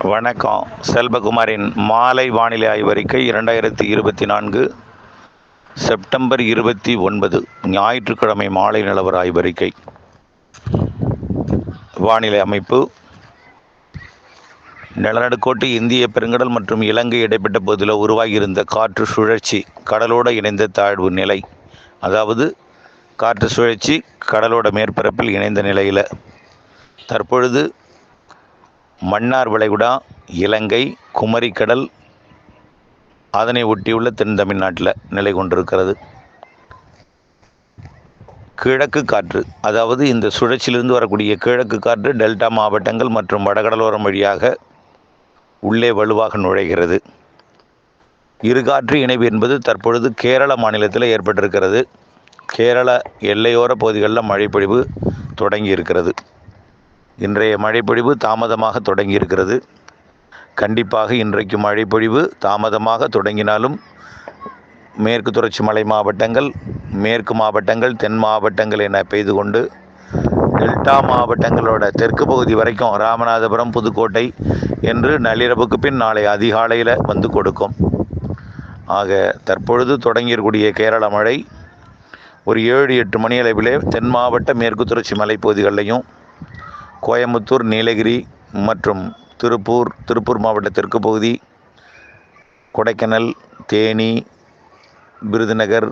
வணக்கம். செல்வகுமாரின் மாலை வானிலை ஆய்வறிக்கை 2024 செப்டம்பர் 29 ஞாயிற்றுக்கிழமை மாலை நிலவர ஆய்வறிக்கை. வானிலை அமைப்பு: நிலநடுக்கோட்டு இந்திய பெருங்கடல் மற்றும் இலங்கை இடைப்பட்ட பகுதியில் உருவாகியிருந்த காற்று சுழற்சி கடலோடு இணைந்த தாழ்வு நிலை, அதாவது காற்று சுழற்சி கடலோட மேற்பரப்பில் இணைந்த நிலையில் தற்பொழுது மன்னார் வளைகுடா, இலங்கை, குமரிக்கடல், அதனை ஒட்டியுள்ள தென் தமிழ்நாட்டில் நிலை கொண்டிருக்கிறது. கிழக்கு காற்று, அதாவது இந்த சுழற்சியிலிருந்து வரக்கூடிய கிழக்கு காற்று டெல்டா மாவட்டங்கள் மற்றும் வடகடலோரம் வழியாக உள்ளே வலுவாக நுழைகிறது. இருகாற்று இணைவு என்பது தற்பொழுது கேரள மாநிலத்தில் ஏற்பட்டிருக்கிறது. கேரள எல்லையோர பகுதிகளில் மழைப்பொழிவு தொடங்கி இருக்கிறது. இன்றைய மழைப்பொழிவு தாமதமாக தொடங்கி இருக்கிறது. கண்டிப்பாக இன்றைக்கு மழைப்பொழிவு தாமதமாக தொடங்கினாலும் மேற்கு தொடர்ச்சி மலை மாவட்டங்கள், மேற்கு மாவட்டங்கள், தென் மாவட்டங்கள் என பெய்து கொண்டு டெல்டா மாவட்டங்களோட தெற்கு பகுதி வரைக்கும் ராமநாதபுரம், புதுக்கோட்டை என்று நள்ளிரவுக்கு பின் நாளை அதிகாலையில் வந்து கொடுக்கும். ஆக தற்பொழுது தொடங்கியிருக்கூடிய கேரள மழை ஒரு 7-8 மணி அளவிலே தென் மாவட்ட மேற்கு தொடர்ச்சி மலைப்பகுதிகளிலையும், கோயம்புத்தூர், நீலகிரி மற்றும் திருப்பூர் மாவட்ட தெற்கு பகுதி, கொடைக்கானல், தேனி, விருதுநகர்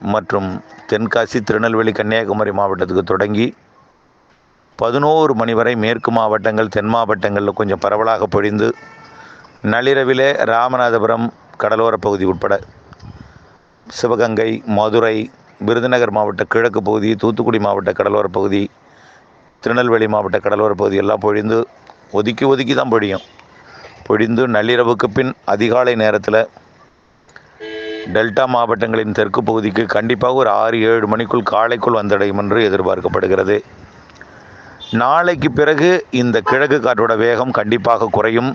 மற்றும் தென்காசி, திருநெல்வேலி, கன்னியாகுமரி மாவட்டத்துக்கு தொடங்கி 11 மணி வரை மேற்கு மாவட்டங்கள், தென் மாவட்டங்களில் கொஞ்சம் பரவலாக பொழிந்து நள்ளிரவிலே ராமநாதபுரம் கடலோர பகுதி உட்பட சிவகங்கை, மதுரை, விருதுநகர் மாவட்ட கிழக்கு பகுதி, தூத்துக்குடி மாவட்ட கடலோர பகுதி, திருநெல்வேலி மாவட்ட கடலோர பகுதி எல்லாம் பொழிந்து ஒதுக்கி தான் பொழிந்து நள்ளிரவுக்கு பின் அதிகாலை நேரத்தில் டெல்டா மாவட்டங்களின் தெற்கு பகுதிக்கு கண்டிப்பாக ஒரு 6-7 மணிக்குள் காலைக்குள் வந்தடையும் என்று எதிர்பார்க்கப்படுகிறது. நாளைக்கு பிறகு இந்த கிழக்கு காற்றோட வேகம் கண்டிப்பாக குறையும்.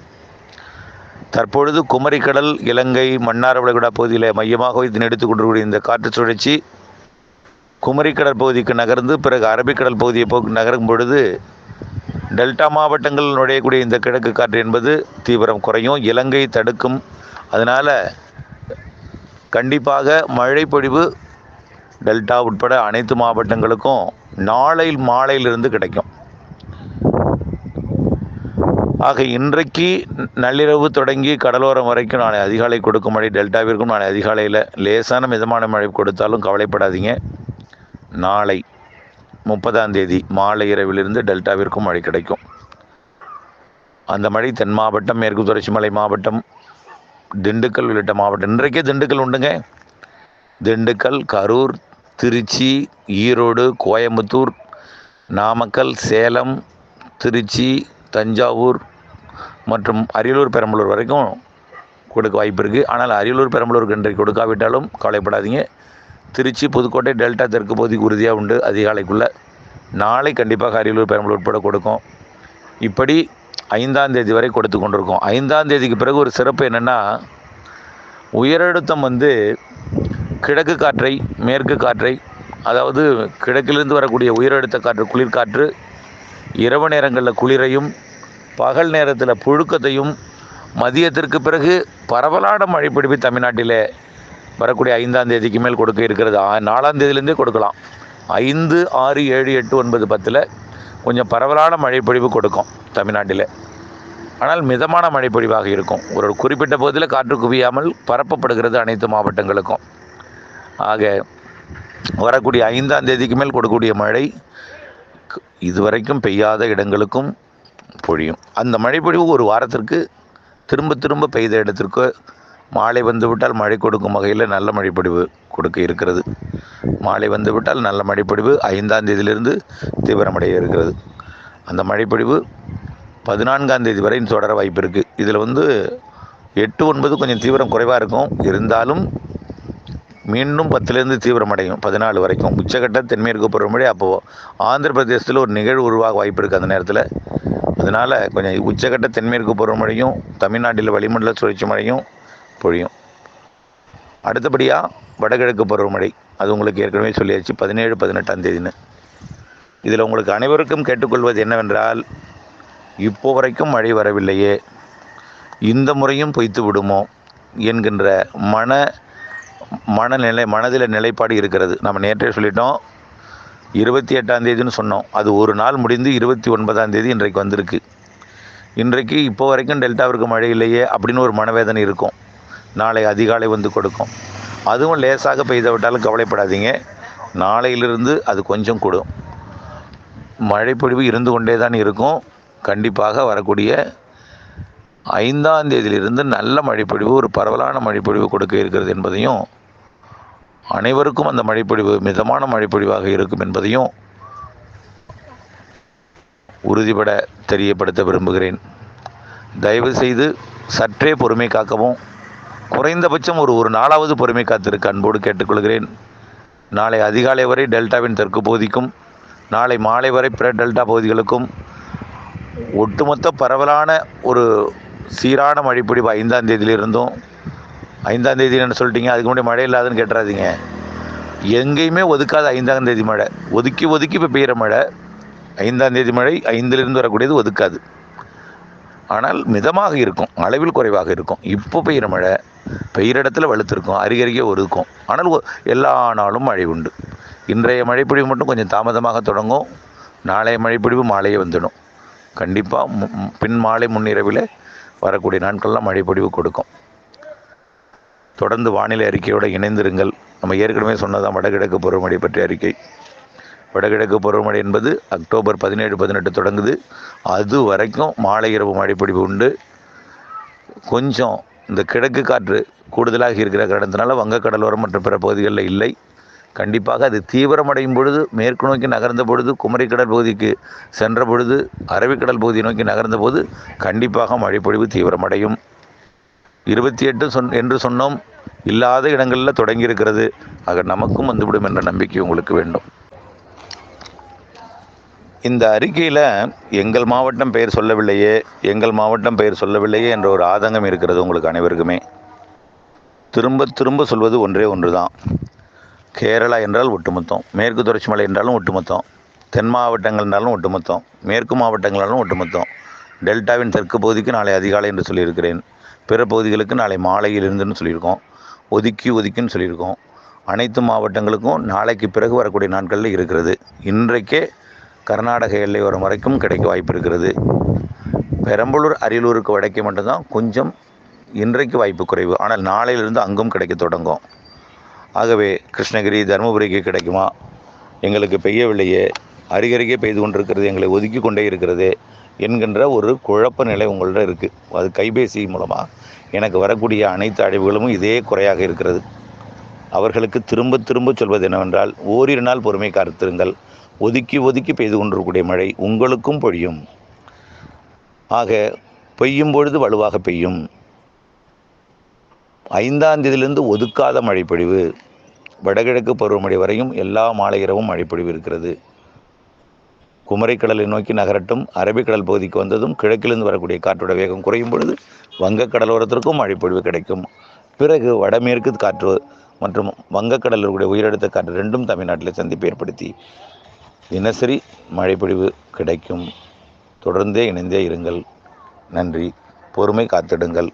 தற்பொழுது குமரிக்கடல், இலங்கை, மன்னார் வளைகுடா பகுதியில் மையமாக வைத்து நீடித்துக் கொண்டிருக்கூடிய இந்த காற்று சுழற்சி குமரிக்கடல் பகுதிக்கு நகர்ந்து பிறகு அரபிக்கடல் பகுதியை நகரும் பொழுது டெல்டா மாவட்டங்கள் நுழையக்கூடிய இந்த கிழக்கு காற்று என்பது தீவிரம் குறையும், இலங்கை தடுக்கும். அதனால் கண்டிப்பாக மழை பொழிவு டெல்டா உட்பட அனைத்து மாவட்டங்களுக்கும் நாளை மாலையிலிருந்து கிடைக்கும். ஆக இன்றைக்கு நள்ளிரவு தொடங்கி கடலோரம் வரைக்கும் நாளை அதிகாலை கொடுக்கும் மழை டெல்டாவிற்கும் நாளை அதிகாலையில் லேசான மிதமான மழை கொடுத்தாலும் கவலைப்படாதீங்க. நாளை 30ஆம் தேதி மாலை இரவிலிருந்து டெல்டாவிற்கும் மழை கிடைக்கும். அந்த மழை தென் மாவட்டம், மேற்கு தொடர்ச்சி மலை மாவட்டம், திண்டுக்கல் உள்ளிட்ட மாவட்டம். இன்றைக்கே திண்டுக்கல் உண்டுங்க. திண்டுக்கல், கரூர், திருச்சி, ஈரோடு, கோயம்புத்தூர், நாமக்கல், சேலம், திருச்சி, தஞ்சாவூர் மற்றும் அரியலூர், பெரம்பலூர் வரைக்கும் கொடுக்க வாய்ப்பு இருக்குது. ஆனால் அரியலூர், பெரம்பலூருக்கு இன்றைக்கு கொடுக்காவிட்டாலும் கவலைப்படாதீங்க. திருச்சி, புதுக்கோட்டை, டெல்டா தெற்கு பகுதிக்கு உறுதியாக உண்டு அதிகாலைக்குள்ளே. நாளை கண்டிப்பாக அரியலூர், பெரம்பலூர் உட்பட கொடுக்கும். இப்படி 5ஆம் தேதி வரை கொடுத்து கொண்டிருக்கோம். 5ஆம் தேதிக்கு பிறகு ஒரு சிறப்பு என்னென்னா, உயரழுத்தம் கிழக்கு காற்றை, மேற்கு காற்றை, அதாவது கிழக்கிலிருந்து வரக்கூடிய உயரழுத்த காற்று, குளிர்காற்று இரவு நேரங்களில் குளிரையும் பகல் நேரத்தில் புழுக்கத்தையும், மதியத்திற்கு பிறகு பரவலான மழைப்பிடிப்பு தமிழ்நாட்டில் வரக்கூடிய 5ஆம் தேதிக்கு மேல் கொடுக்க இருக்கிறது. 4ஆம் தேதியிலேருந்தே கொடுக்கலாம். 5, 6, 7, 8, 9, 10 கொஞ்சம் பரவலான மழைப்பொழிவு கொடுக்கும் தமிழ்நாட்டில். ஆனால் மிதமான மழைப்பொழிவாக இருக்கும். ஒரு குறிப்பிட்ட பகுதியில் காற்று குவியாமல் பரப்பப்படுகிறது அனைத்து மாவட்டங்களுக்கும். ஆக வரக்கூடிய 5ஆம் தேதிக்கு மேல் கொடுக்கக்கூடிய மழை இதுவரைக்கும் பெய்யாத இடங்களுக்கும் பொழியும். அந்த மழைப்பொழிவு ஒரு வாரத்திற்கு திரும்ப பெய்த இடத்திற்கு மாலை வந்துவிட்டால் மழை கொடுக்கும் வகையில் நல்ல மழைப்பொழிவு கொடுக்க இருக்கிறது. மாலை வந்துவிட்டால் நல்ல மழைப்பொழிவு 5ஆம் தேதியிலிருந்து தீவிரமடைய இருக்கிறது. அந்த மழைப்பொழிவு 14ஆம் தேதி வரை தொடர வாய்ப்பு இருக்குது. இதில் 8, 9 கொஞ்சம் தீவிரம் குறைவாக இருக்கும். இருந்தாலும் மீண்டும் 10லேருந்து தீவிரமடையும் 14 வரைக்கும். உச்சகட்ட தென்மேற்கு பருவமழை அப்போது ஆந்திர பிரதேசத்தில் ஒரு நிகழ்வு உருவாக வாய்ப்பு இருக்குது அந்த நேரத்தில். அதனால் கொஞ்சம் உச்சகட்ட தென்மேற்கு பருவமழையும் தமிழ்நாட்டில் வளிமண்டல சுழற்சி மழையும் பொழியும். அடுத்தபடியாக வடகிழக்கு பருவமழை, அது உங்களுக்கு ஏற்கனவே சொல்லியாச்சு 17, 18ஆம் தேதின்னு. இதில் உங்களுக்கு அனைவருக்கும் கேட்டுக்கொள்வது என்னவென்றால், இப்போ வரைக்கும் மழை வரவில்லையே, இந்த முறையும் பொய்த்து விடுமோ என்கின்ற மனதில் நிலைப்பாடு இருக்கிறது. நம்ம நேற்றே சொல்லிட்டோம், 28ஆம் தேதின்னு சொன்னோம். அது ஒரு நாள் முடிந்து 29ஆம் தேதி இன்றைக்கு வந்திருக்கு. இன்றைக்கு இப்போ வரைக்கும் டெல்டாவிற்கு மழை இல்லையே அப்படின்னு ஒரு மனவேதனை இருக்கும். நாளை அதிகாலை வந்து கொடுக்கும். அதுவும் லேசாக பெய்து விட்டாலும் கவலைப்படாதீங்க. நாளையிலிருந்து அது கொஞ்சம் கூடும். மழைப்பொழிவு இருந்து கொண்டே தான் இருக்கும். கண்டிப்பாக வரக்கூடிய 5ஆம் தேதியிலிருந்து நல்ல மழைப்பொழிவு, ஒரு பரவலான மழைப்பொழிவு கொடுக்க இருக்கிறது என்பதையும், அனைவருக்கும் அந்த மழைப்பொழிவு மிதமான மழைப்பொழிவாக இருக்கும் என்பதையும் உறுதிபட தெரியப்படுத்த விரும்புகிறேன். தயவு செய்து சற்றே பொறுமை காக்கவும், குறைந்தபட்சம் ஒரு நாளாவது பொறுமை காத்திருக்க அன்போடு கேட்டுக்கொள்கிறேன். நாளை அதிகாலை வரை டெல்டாவின் தெற்கு பகுதிக்கும், நாளை மாலை வரை பிற டெல்டா பகுதிகளுக்கும் ஒட்டுமொத்த பரவலான ஒரு சீரான மழைப்பொழிவு 5ஆம் தேதியிலிருந்தும், 5ஆம் தேதி என்ன சொல்லிட்டீங்க, அதுக்கு முன்னாடி மழை இல்லாதுன்னு கேட்டுறாதீங்க. எங்கேயுமே ஒதுக்காத 5ஆம் தேதி மழை, ஒதுக்கி இப்போ பெய்கிற மழை. 5ஆம் தேதி மழை 5லிருந்து வரக்கூடியது ஒதுக்காது. ஆனால் மிதமாக இருக்கும், அளவில் குறைவாக இருக்கும். இப்போ பெய்கிற மழை பெய்கிற இடத்துல வலுத்திருக்கும், அருகருகே ஒதுக்கும். ஆனால் எல்லா நாளும் மழை உண்டு. இன்றைய மழைப்பொழிவு மட்டும் கொஞ்சம் தாமதமாக தொடங்கும். நாளைய மழைப்பொழிவு மாலையே வந்துடும். கண்டிப்பாக பின் மாலை முன்னிரவில் வரக்கூடிய நாட்கள்லாம் மழைப்பொழிவு கொடுக்கும். தொடர்ந்து வானிலை அறிக்கையோடு இணைந்திருங்கள். நம்ம ஏற்கனவே சொன்னதான் வடகிழக்கு பருவமழை பற்றிய அறிக்கை. வடகிழக்கு பருவமழை என்பது அக்டோபர் 17, 18 தொடங்குது. அது வரைக்கும் மாலை இரவு மழைப்பொழிவு உண்டு. கொஞ்சம் இந்த கிழக்கு காற்று கூடுதலாக இருக்கிற காரணத்தினால வங்கக்கடலோரம் மற்றும் பிற பகுதிகளில் இல்லை. கண்டிப்பாக அது தீவிரமடையும் பொழுது, மேற்கு நோக்கி நகர்ந்த பொழுது, குமரிக்கடல் பகுதிக்கு சென்ற பொழுது, அரபிக்கடல் பகுதியை நோக்கி நகர்ந்த போது கண்டிப்பாக மழைப்பொழிவு தீவிரமடையும். 28 என்று சொன்னோம், இல்லாத இடங்களில் தொடங்கியிருக்கிறது. ஆக நமக்கும் வந்துவிடும் என்ற நம்பிக்கை உங்களுக்கு வேண்டும். இந்த அறிக்கையில் எங்கள் மாவட்டம் பெயர் சொல்லவில்லையே என்ற ஒரு ஆதங்கம் இருக்கிறது உங்களுக்கு அனைவருக்குமே. திரும்ப சொல்வது ஒன்று தான். கேரளா என்றால் ஒட்டுமொத்தம், மேற்கு தொடர்ச்சி மலை என்றாலும் ஒட்டுமொத்தம், தென் மாவட்டங்கள் என்றாலும் ஒட்டுமொத்தம், மேற்கு மாவட்டங்களாலும் ஒட்டுமொத்தம். டெல்டாவின் தெற்கு பகுதிக்கு நாளை அதிகாலை என்று சொல்லியிருக்கிறேன். பிற பகுதிகளுக்கு நாளை மாலையில் இருந்துன்னு சொல்லியிருக்கோம். ஒதுக்கின்னு சொல்லியிருக்கோம். அனைத்து மாவட்டங்களுக்கும் நாளைக்கு பிறகு வரக்கூடிய நாட்களில் இருக்கிறது. இன்றைக்கே கர்நாடக எல்லையோரம் வரைக்கும் கிடைக்க வாய்ப்பு இருக்கிறது. பெரம்பலூர், அரியலூருக்கு வடக்கே மட்டும்தான் கொஞ்சம் இன்றைக்கு வாய்ப்பு குறைவு. ஆனால் நாளையிலிருந்து அங்கும் கிடைக்க தொடங்கும். ஆகவே கிருஷ்ணகிரி, தருமபுரிக்கு கிடைக்குமா, எங்களுக்கு பெய்யவில்லையே, அருகருகே பெய்து கொண்டிருக்கிறது, எங்களை ஒதுக்கி கொண்டே இருக்கிறது என்கின்ற ஒரு குழப்ப நிலை உங்கள்கிட்ட இருக்குது. அது கைபேசி மூலமாக எனக்கு வரக்கூடிய அனைத்து அழைவுகளும் இதே குறையாக இருக்கிறது. அவர்களுக்கு திரும்ப சொல்வது என்னவென்றால், ஓரிரு நாள் பொறுமை காத்திருங்கள். ஒதுக்கி பெய்து கொண்டிருக்கக்கூடிய மழை உங்களுக்கும் பொழியும். ஆக பெய்யும் பொழுது வலுவாக பெய்யும். 5ஆம் தேதியிலிருந்து ஒதுக்காத மழைப்பொழிவு, வடகிழக்கு பருவமழை வரையும் எல்லா மாலை இரவும் மழைப்பொழிவு இருக்கிறது. குமரிக்கடலை நோக்கி நகரட்டும், அரபிக்கடல் பகுதிக்கு வந்ததும் கிழக்கிலிருந்து வரக்கூடிய காற்றோட வேகம் குறையும் பொழுது வங்கக்கடலோரத்திற்கும் மழைப்பொழிவு கிடைக்கும். பிறகு வடமேற்கு காற்று மற்றும் வங்கக்கடலில் இருக்கக்கூடிய உயரழுத்த காற்று ரெண்டும் தமிழ்நாட்டில் சந்திப்பு ஏற்படுத்தி தினசரி மழைப்பொழிவு கிடைக்கும். தொடர்ந்தே இணைந்தே இருங்கள். நன்றி. பொறுமை காத்திடுங்கள்.